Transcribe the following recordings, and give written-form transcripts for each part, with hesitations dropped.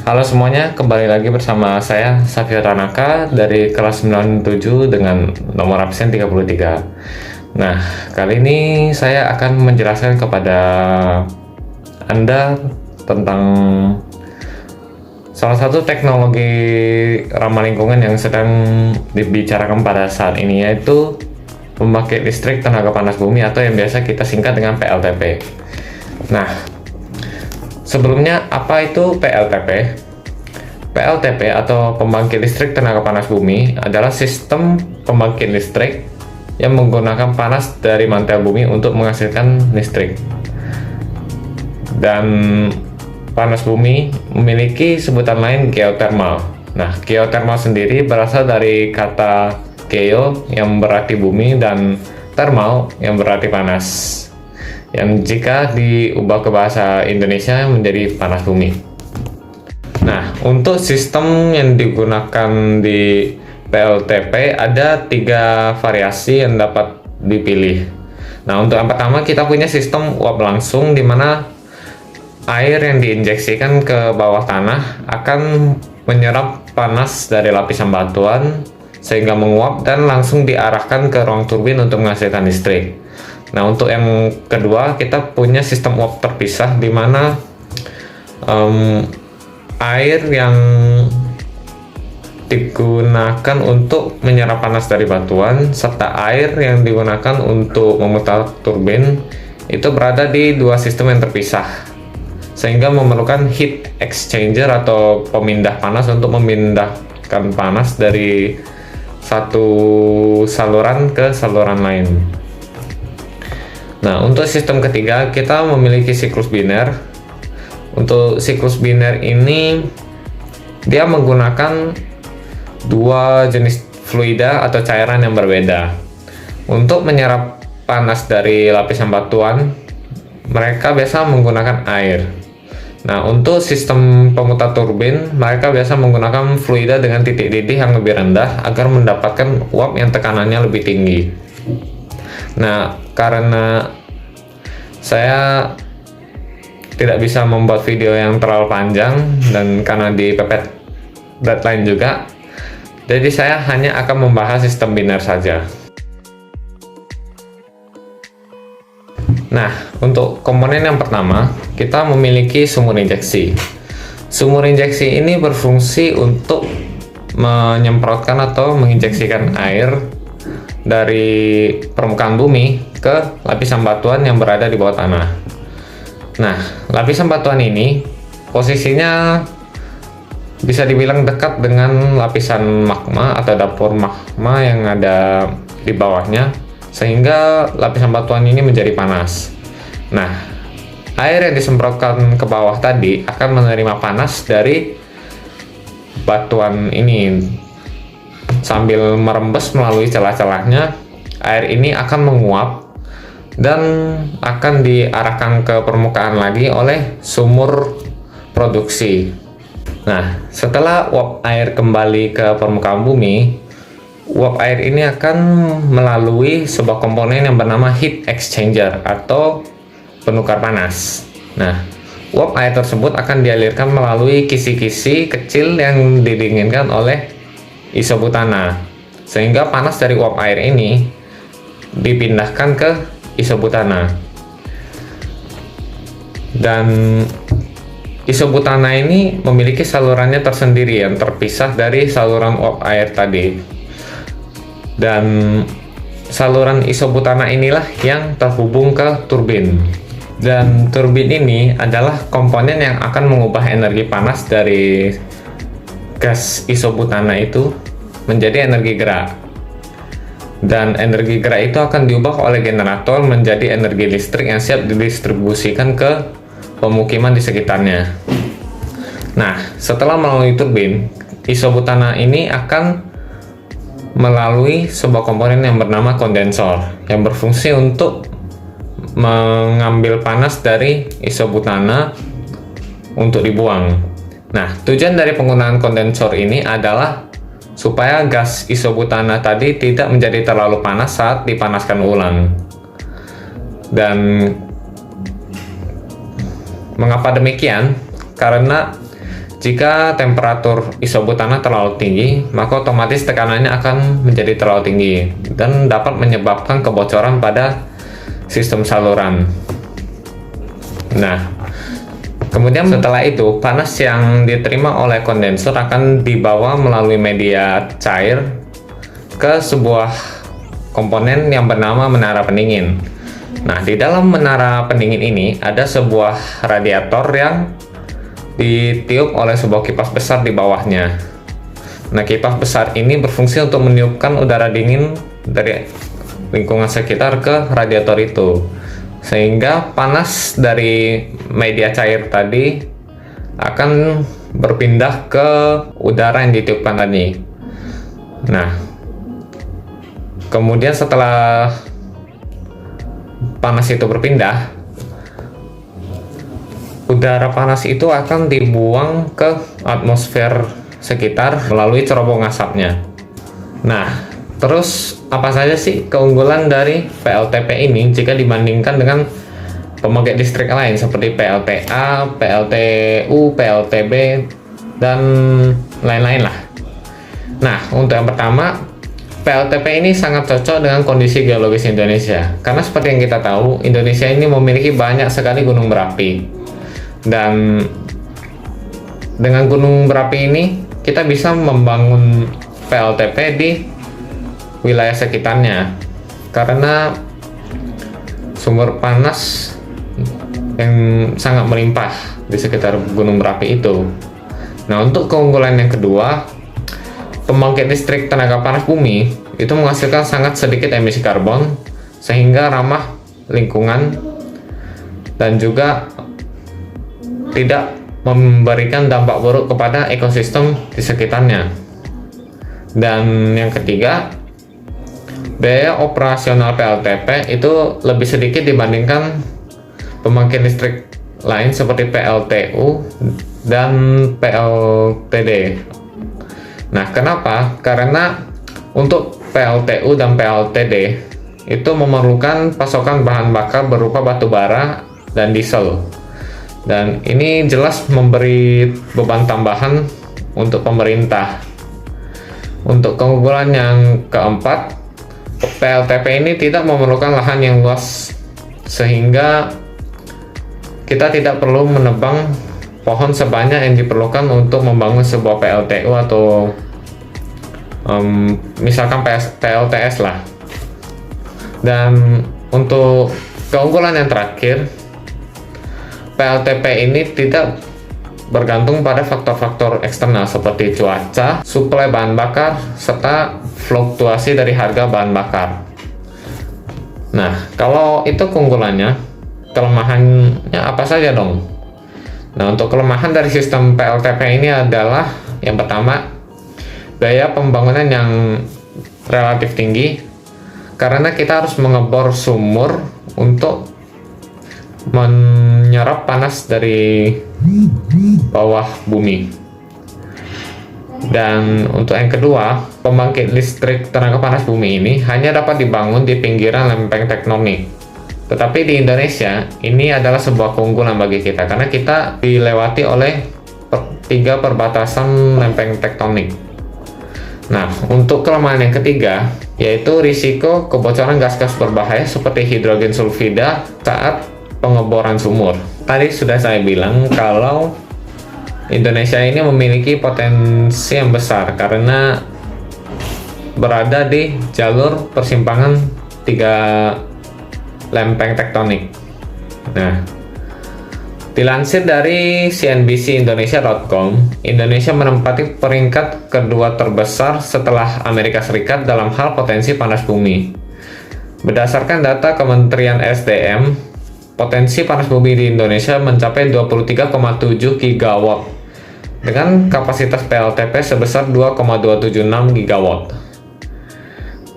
Halo semuanya, kembali lagi bersama saya Safio Tanaka dari kelas 97 dengan nomor absen 33. Nah, kali ini saya akan menjelaskan kepada Anda tentang salah satu teknologi ramah lingkungan yang sedang dibicarakan pada saat ini, yaitu pembangkit listrik tenaga panas bumi atau yang biasa kita singkat dengan PLTP. Nah, sebelumnya, apa itu PLTP? PLTP atau pembangkit listrik tenaga panas bumi adalah sistem pembangkit listrik yang menggunakan panas dari mantel bumi untuk menghasilkan listrik. Dan panas bumi memiliki sebutan lain geothermal. Nah, geothermal sendiri berasal dari kata geo yang berarti bumi dan thermal yang berarti panas, yang jika diubah ke bahasa Indonesia menjadi panas bumi. Nah, untuk sistem yang digunakan di PLTP ada 3 variasi yang dapat dipilih. Nah, untuk yang pertama kita punya sistem uap langsung, di mana air yang diinjeksikan ke bawah tanah akan menyerap panas dari lapisan batuan sehingga menguap dan langsung diarahkan ke ruang turbin untuk menghasilkan listrik. Nah, untuk yang kedua kita punya sistem uap terpisah, di mana air yang digunakan untuk menyerap panas dari batuan serta air yang digunakan untuk memutar turbin itu berada di 2 sistem yang terpisah, sehingga memerlukan heat exchanger atau pemindah panas untuk memindahkan panas dari satu saluran ke saluran lain. Nah, untuk sistem ketiga kita memiliki siklus biner. Untuk siklus biner ini dia menggunakan 2 jenis fluida atau cairan yang berbeda. Untuk menyerap panas dari lapisan batuan, mereka biasa menggunakan air. Nah, untuk sistem pemutar turbin, mereka biasa menggunakan fluida dengan titik didih yang lebih rendah agar mendapatkan uap yang tekanannya lebih tinggi. Nah, karena saya tidak bisa membuat video yang terlalu panjang dan karena dipepet deadline juga, jadi saya hanya akan membahas sistem biner saja. Nah, untuk komponen yang pertama, kita memiliki sumur injeksi. Sumur injeksi ini berfungsi untuk menyemprotkan atau menginjeksikan air dari permukaan bumi ke lapisan batuan yang berada di bawah tanah. Nah, lapisan batuan ini posisinya bisa dibilang dekat dengan lapisan magma atau dapur magma yang ada di bawahnya, sehingga lapisan batuan ini menjadi panas. Nah, air yang disemprotkan ke bawah tadi akan menerima panas dari batuan ini. Sambil merembes melalui celah-celahnya, air ini akan menguap dan akan diarahkan ke permukaan lagi oleh sumur produksi. Nah, setelah uap air kembali ke permukaan bumi, uap air ini akan melalui sebuah komponen yang bernama heat exchanger atau penukar panas. Nah, uap air tersebut akan dialirkan melalui kisi-kisi kecil yang didinginkan oleh isobutana, sehingga panas dari uap air ini dipindahkan ke isobutana. Dan isobutana ini memiliki salurannya tersendiri yang terpisah dari saluran uap air tadi. Dan saluran isobutana inilah yang terhubung ke turbin. Dan turbin ini adalah komponen yang akan mengubah energi panas dari gas isobutana itu menjadi energi gerak. Dan energi gerak itu akan diubah oleh generator menjadi energi listrik yang siap didistribusikan ke pemukiman di sekitarnya. Nah, setelah melalui turbin, isobutana ini akan melalui sebuah komponen yang bernama kondensor yang berfungsi untuk mengambil panas dari isobutana untuk dibuang. Nah, tujuan dari penggunaan kondensor ini adalah supaya gas isobutana tadi tidak menjadi terlalu panas saat dipanaskan ulang. Dan mengapa demikian? Karena Jika temperatur isobutana terlalu tinggi, maka otomatis tekanannya akan menjadi terlalu tinggi dan dapat menyebabkan kebocoran pada sistem saluran. Nah, kemudian setelah itu, panas yang diterima oleh kondensor akan dibawa melalui media cair ke sebuah komponen yang bernama menara pendingin. Nah, di dalam menara pendingin ini ada sebuah radiator yang ditiup oleh sebuah kipas besar di bawahnya. Nah, kipas besar ini berfungsi untuk meniupkan udara dingin dari lingkungan sekitar ke radiator itu, sehingga panas dari media cair tadi akan berpindah ke udara yang ditiupkan tadi. Nah, kemudian setelah panas itu berpindah, udara panas itu akan dibuang ke atmosfer sekitar melalui cerobong asapnya. Nah, terus apa saja sih keunggulan dari PLTP ini jika dibandingkan dengan pembangkit listrik lain seperti PLTA, PLTU, PLTB, dan lain-lain lah. Nah, untuk yang pertama, PLTP ini sangat cocok dengan kondisi geologis Indonesia, karena seperti yang kita tahu, Indonesia ini memiliki banyak sekali gunung berapi. Dan dengan gunung berapi ini kita bisa membangun PLTP di wilayah sekitarnya karena sumber panas yang sangat melimpah di sekitar gunung berapi itu. Nah, untuk keunggulan yang kedua, pembangkit listrik tenaga panas bumi itu menghasilkan sangat sedikit emisi karbon sehingga ramah lingkungan dan juga tidak memberikan dampak buruk kepada ekosistem di sekitarnya. Dan yang ketiga, biaya operasional PLTP itu lebih sedikit dibandingkan pembangkit listrik lain seperti PLTU dan PLTD. Nah, kenapa? Karena untuk PLTU dan PLTD itu memerlukan pasokan bahan bakar berupa batu bara dan diesel. Dan ini jelas memberi beban tambahan untuk pemerintah. Untuk keunggulan yang keempat, PLTP ini tidak memerlukan lahan yang luas, sehingga kita tidak perlu menebang pohon sebanyak yang diperlukan untuk membangun sebuah PLTU atau misalkan PLTS lah. Dan untuk keunggulan yang terakhir, PLTP ini tidak bergantung pada faktor-faktor eksternal seperti cuaca, suplai bahan bakar, serta fluktuasi dari harga bahan bakar. Nah, kalau itu keunggulannya, kelemahannya apa saja dong? Nah, untuk kelemahan dari sistem PLTP ini adalah yang pertama, biaya pembangunan yang relatif tinggi karena kita harus mengebor sumur untuk menyerap panas dari bawah bumi. Dan untuk yang kedua, pembangkit listrik tenaga panas bumi ini hanya dapat dibangun di pinggiran lempeng tektonik. Tetapi di Indonesia, ini adalah sebuah keunggulan bagi kita karena kita dilewati oleh tiga perbatasan lempeng tektonik. Nah, untuk kelemahan yang ketiga, yaitu risiko kebocoran gas-gas berbahaya seperti hidrogen sulfida saat pengeboran sumur. Tadi sudah saya bilang kalau Indonesia ini memiliki potensi yang besar karena berada di jalur persimpangan tiga lempeng tektonik. Nah, dilansir dari cnbcindonesia.com, Indonesia menempati peringkat kedua terbesar setelah Amerika Serikat dalam hal potensi panas bumi. Berdasarkan data Kementerian SDM, potensi panas bumi di Indonesia mencapai 23,7 gigawatt dengan kapasitas PLTP sebesar 2,276 gigawatt.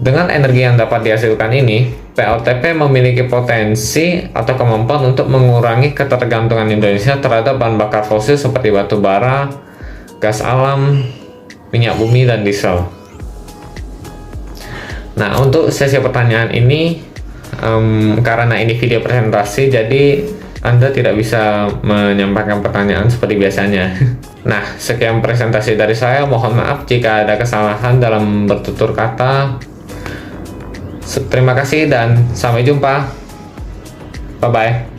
Dengan energi yang dapat dihasilkan ini, PLTP memiliki potensi atau kemampuan untuk mengurangi ketergantungan Indonesia terhadap bahan bakar fosil seperti batu bara, gas alam, minyak bumi, dan diesel. Nah, untuk sesi pertanyaan ini, karena ini video presentasi, jadi Anda tidak bisa menyampaikan pertanyaan seperti biasanya. Nah, sekian presentasi dari saya. Mohon maaf jika ada kesalahan dalam bertutur kata. Terima kasih dan sampai jumpa. Bye-bye.